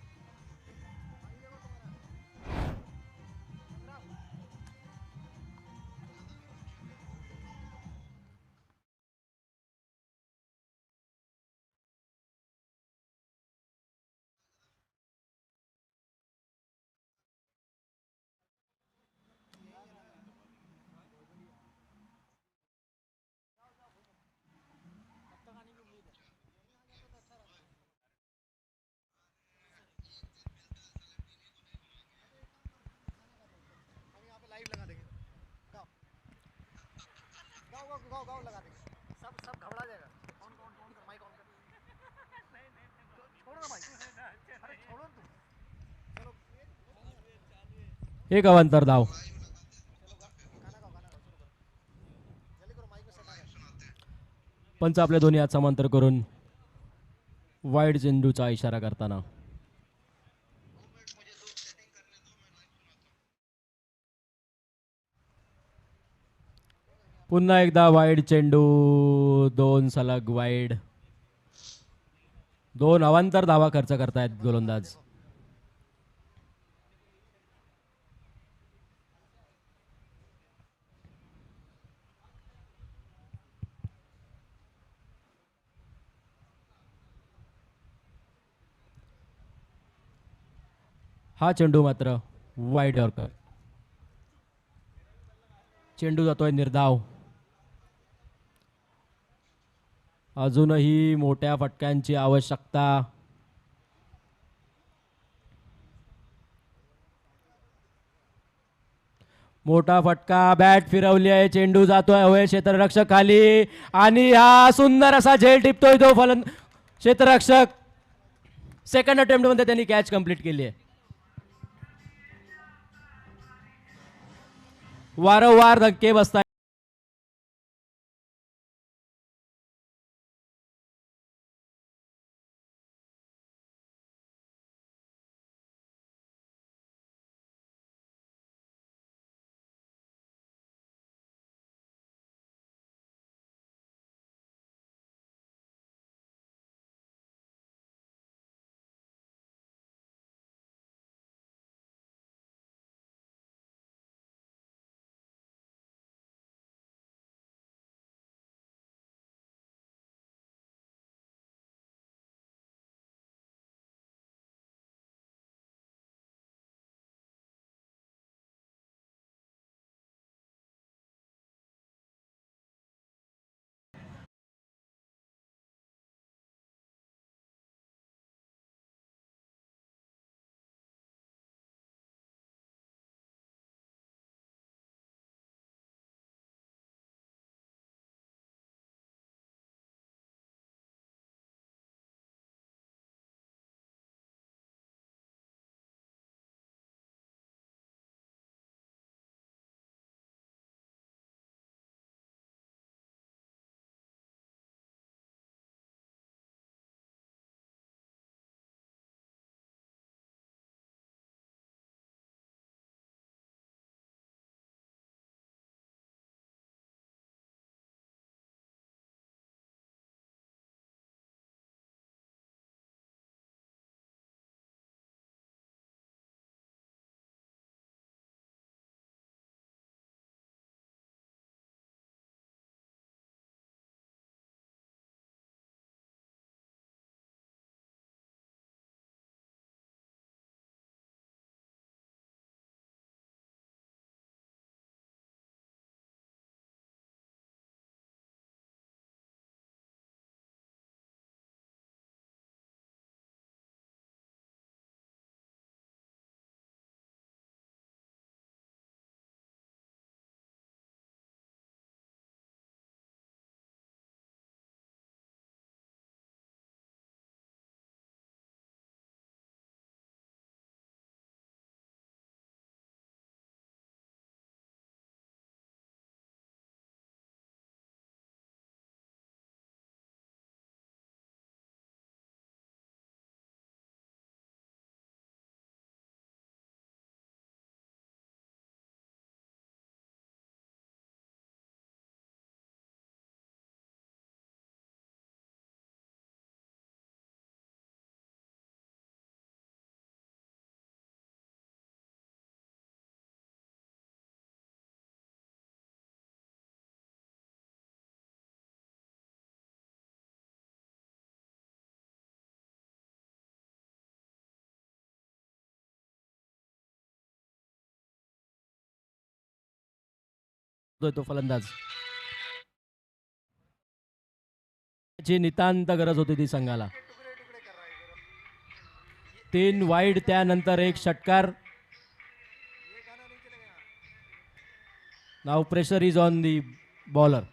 एक अवांतर धाव. पंच आपले दोन्ही हात समांतर करून वाईड चेंडूचा इशारा करताना. पुन्हा एकदा वाईड चेंडू, 2 सलग वाईड. 2 अवांतर धावा खर्च करतायत गोलंदाज. हा चेंडू मात्र वाईड यॉर्कर. चेंडू जातोय निर्धाव. अजूनही मोठ्या फटक्यांची आवश्यकता. मोठा फटका, बॅट फिरवली आहे, चेंडू जातोय हवे, क्षेत्ररक्षक खाली आणि हा सुंदर असा झेल टिपतोय तो क्षेत्ररक्षक. सेकंड अटेम्प्ट मध्ये त्यांनी कॅच कंप्लीट केली आहे. वारंवार धक्के बसताय. तो फलंदाज. ची नितांत गरज होती ती संघाला. 3 वाईड त्यानंतर एक षटकार. Now pressure is on the bowler.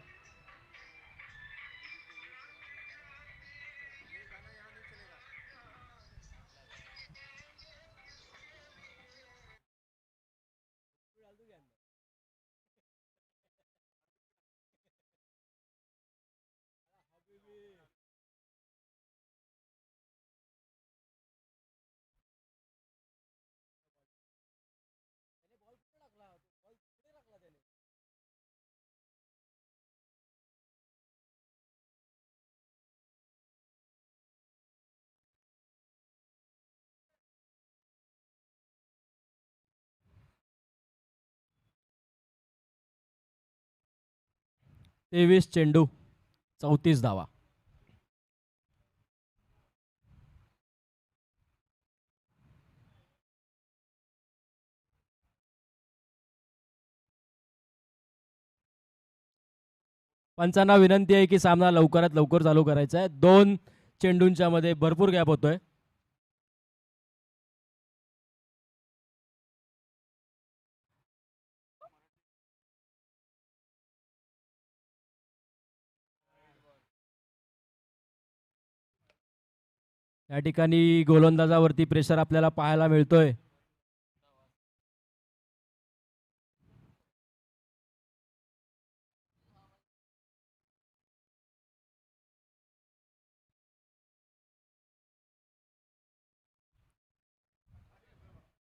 तेवीस चेंडू 34 धावा. पंचांना विनंती आहे की सामना लवकरात लवकर चालू करायचा आहे. 2 चेंडूंच्या मध्ये भरपूर गॅप होतोय. या ठिकाणी गोलंदाजावरती प्रेशर आपल्याला पाहायला मिळतोय.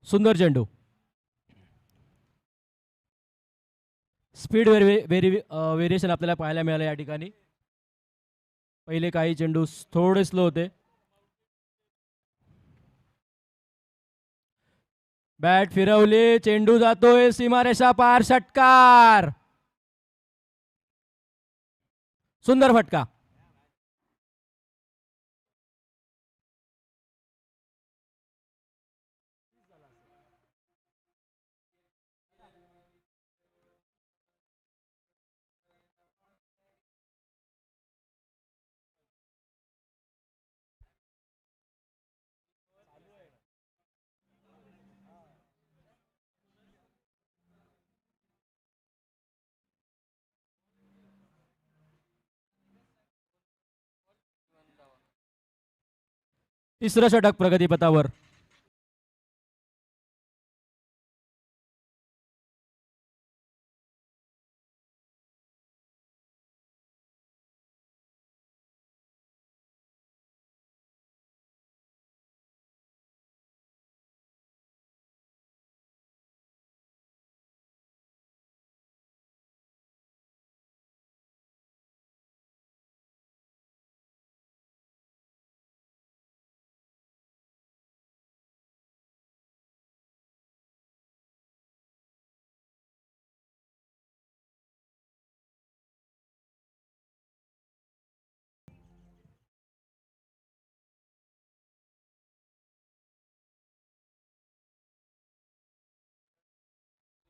सुंदर चेंडू. स्पीड व्हेरिएशन आपल्याला पाहायला मिळालं या ठिकाणी. पहिले काही चेंडू थोडे स्लो होते. बॅट फिरवली, चेंडू जातोय सीमारेषा पार. षटकार. सुंदर फटका. तिसरं षटक प्रगतीपथावर.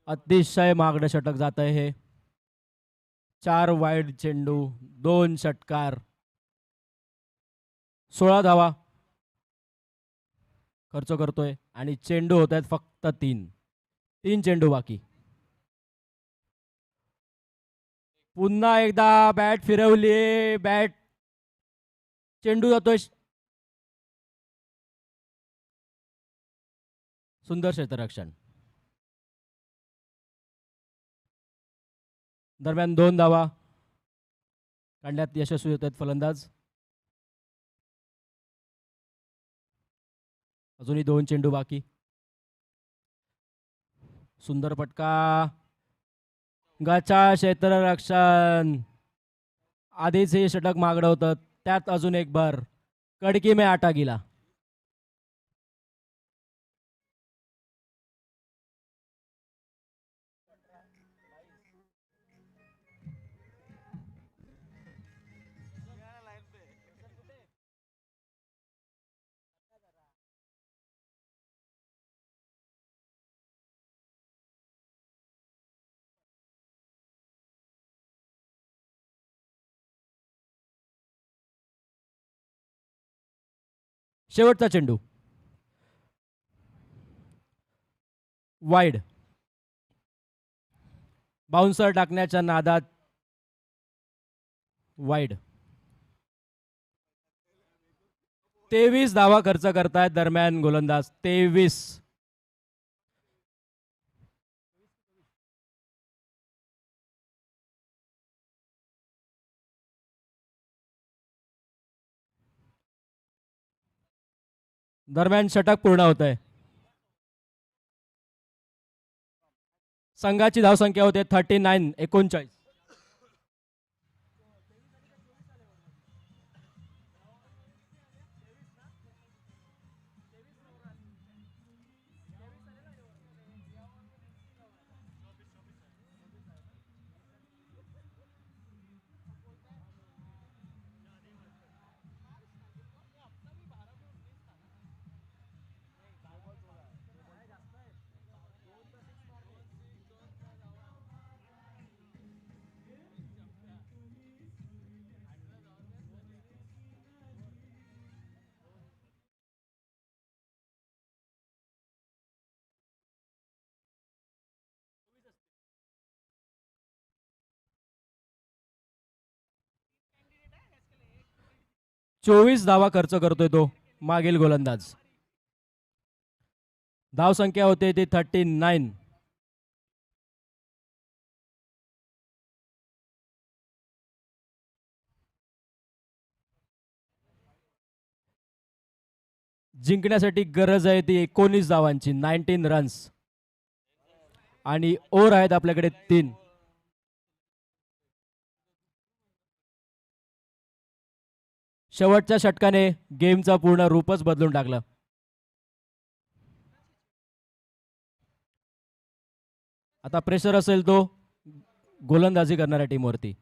अतिशय मागणं षटक जात आहे हे. 4 वाईड चेंडू, 2 षटकार, 16 धावा खर्च करतोय आणि चेंडू होत आहेत फक्त 3 चेंडू बाकी. पुन्हा एकदा बॅट फिरवली, बॅट चेंडू जातोय. सुंदर क्षेत्ररक्षण. दरम्यान 2 धावा काढण्यात यशस्वी होत आहेत फलंदाज. अजूनही 2 चेंडू बाकी. सुंदर फटका. गचाळ क्षेत्ररक्षण. आधीच हे षटक मागणं होतं, त्यात अजून एक भर. कडकी में आटा गिला. शेवटचा चेंडू वाईड. बाउन्सर टाकण्याच्या नादात वाईड. 23 धावा खर्च करतायत दरम्यान गोलंदाज. 23. दरम्यान षटक पूर्ण होत आहे. संघाची धावसंख्या होते 39. 39. चोवीस धावा खर्च करतोय तो मागील गोलंदाज. धावसंख्या होते ती 39. जिंकण्यासाठी गरज आहे ती 19 धावांची. 19 रन्स. आणि ओव्हर आहेत आपल्याकडे 3. शेवटच्या षटकाने गेमचा पूर्ण रूपच बदलून टाकलं. आता प्रेशर असेल तो गोलंदाजी करणाऱ्या टीमवरती.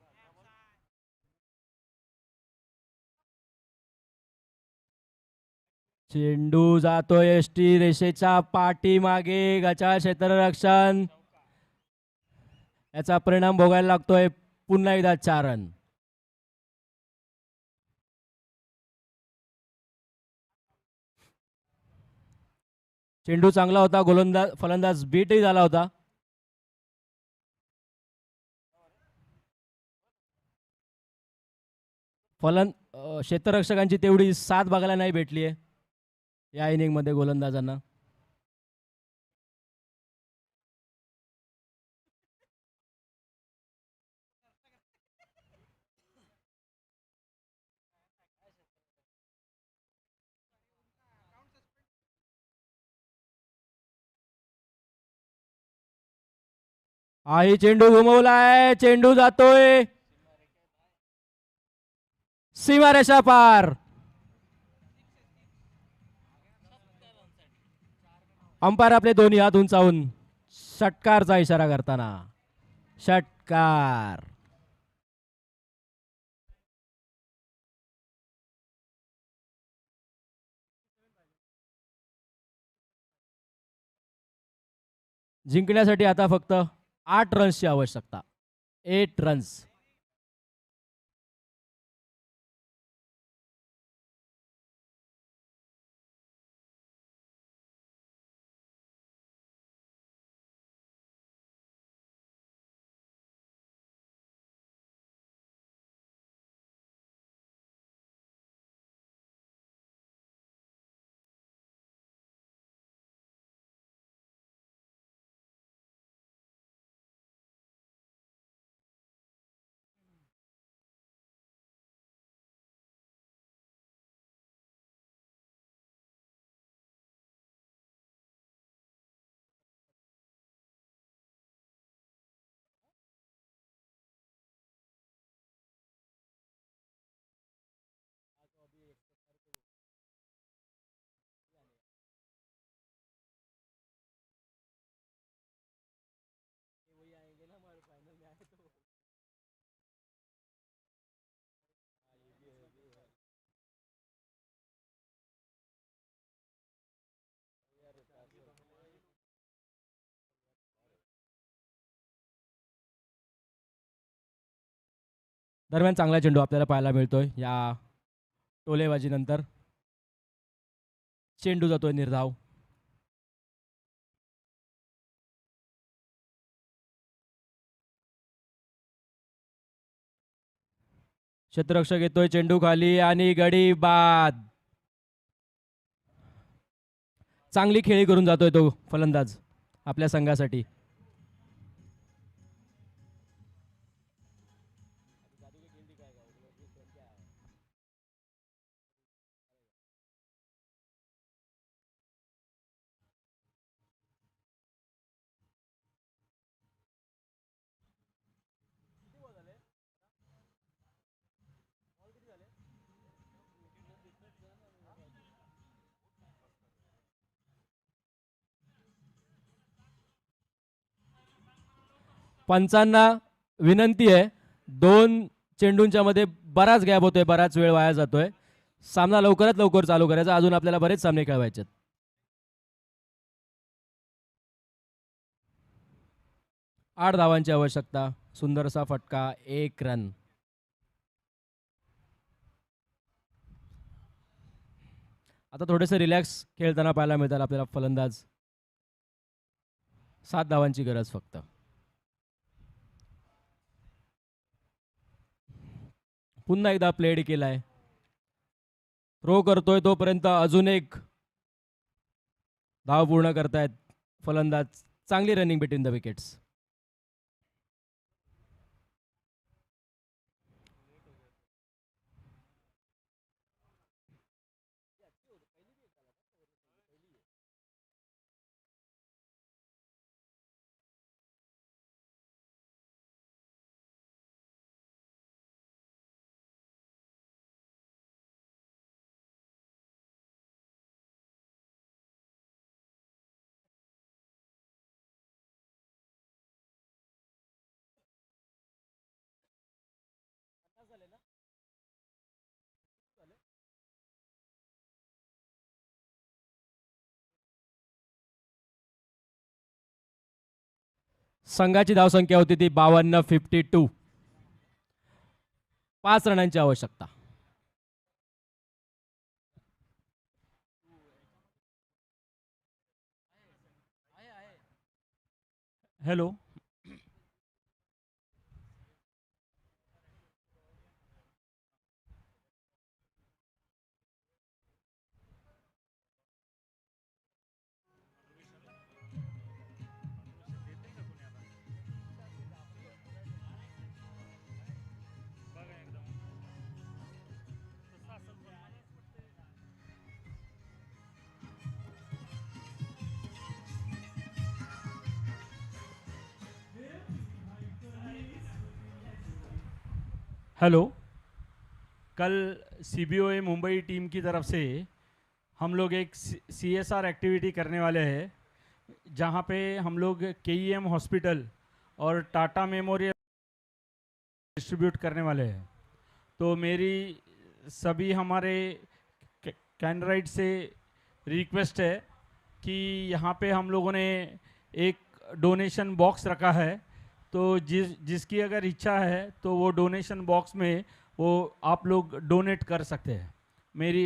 चेंडू जातोय एसटी रेषेच्या पाठीमागे. गचाळ क्षेत्ररक्षण. याचा परिणाम भोगायला लागतोय. पुन्हा एकदा 4 रन. चेंडू चांगला होता. फलंदाज बीटही झाला होता. क्षेत्ररक्षकांची तेवढी साथ बघायला नाही भेटली आहे या इनिंग मध्ये गोलंदाजांना. आई चेंडू घुमवलाय. चेंडू जातोय सीमारेषा पार. अंपायर आपले दोन्ही हात उंचावून षटकारचा इशारा करताना. षटकार. जिंकण्यासाठी आता फक्त 8 रन्सची आवश्यकता. 8 रन्स. दरम्यान चांगला चेंडू आपल्याला पाहायला मिळतोय या टोलेबाजी नंतर. चेंडू जातोय निर्धाव. क्षेत्ररक्षक येतोय चेंडू खाली आणि गडी बाद. चांगली खेळी करून जातोय तो फलंदाज आपल्या संघासाठी. पंचांना विनंती आहे, 2 चेंडूंच्या मध्ये बराच गॅप होतोय, बराच वेळ वाया जातोय. सामना लवकरात लवकर चालू करायचा. अजून आपल्याला बरेच सामने खेळवायचे आहेत. 8 धावांची आवश्यकता. सुंदरसा फटका, 1 रन. आता थोडेसे रिलॅक्स खेळताना पाहायला मिळतात आपल्याला फलंदाज. 7 धावांची गरज फक्त. पुन्हा एकदा प्लेड केलाय. थ्रो करतोय तोपर्यंत अजून एक धाव पूर्ण करतायत फलंदाज. चांगली रनिंग बिटवीन द विकेट्स. संघाची धावसंख्या होती ती 52, 52. 5 रनांची आवश्यकता. हॅलो, हेलो, कल CBOA मुंबई टीम की तरफ से हम लोग एक CSR एक्टिविटी करने वाले हैं, जहां पे हम लोग KEM हॉस्पिटल और टाटा मेमोरियल डिस्ट्रीब्यूट करने वाले हैं. तो मेरी सभी हमारे कैंडिडेट से रिक्वेस्ट है कि यहाँ पे हम लोगों ने एक डोनेशन बॉक्स रखा है. तो जिसकी अगर इच्छा है तो वो डोनेशन बॉक्स में वो आप लोग डोनेट कर सकते हैं.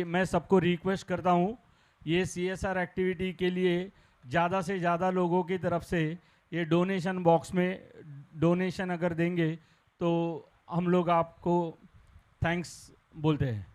मैं सबको रिक्वेस्ट करता हूँ, ये CSR एक्टिविटी के लिए ज़्यादा से ज़्यादा लोगों की तरफ से ये डोनेशन बॉक्स में डोनेशन अगर देंगे तो हम लोग आपको थैंक्स बोलते हैं.